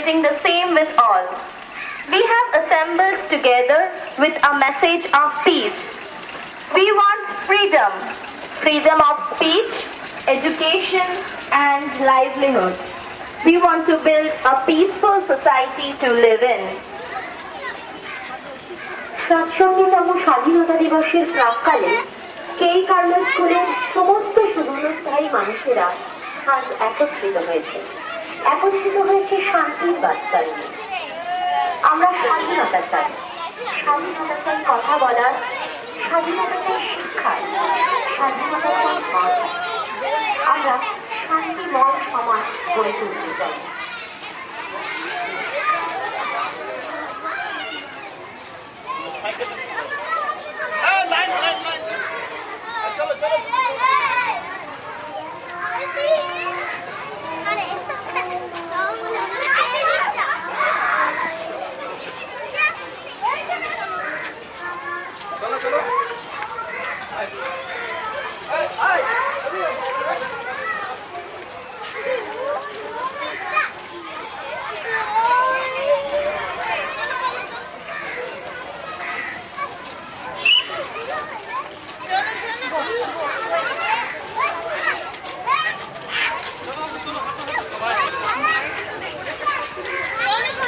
celebrating the same with all. We have assembled together with a message of peace. We want freedom, freedom of speech, education and livelihood. We want to build a peaceful society to live in. 67তম স্বাধীনতা দিবসের প্রাক্কালে কেই Carlo স্কুলের সমস্ত শুভানুধ্যায়ী মানুষেরা আজ একত্রিত হয়েছে শান্তির বার্তা নিয়ে। আমরা স্বাধীনতা চাই, স্বাধীনতা চাই কথা বলার, স্বাধীনতা চাই শিক্ষার, স্বাধীনতা চাই মত। আমরা শান্তিময় সমাজ গড়ে তুলতে চাই।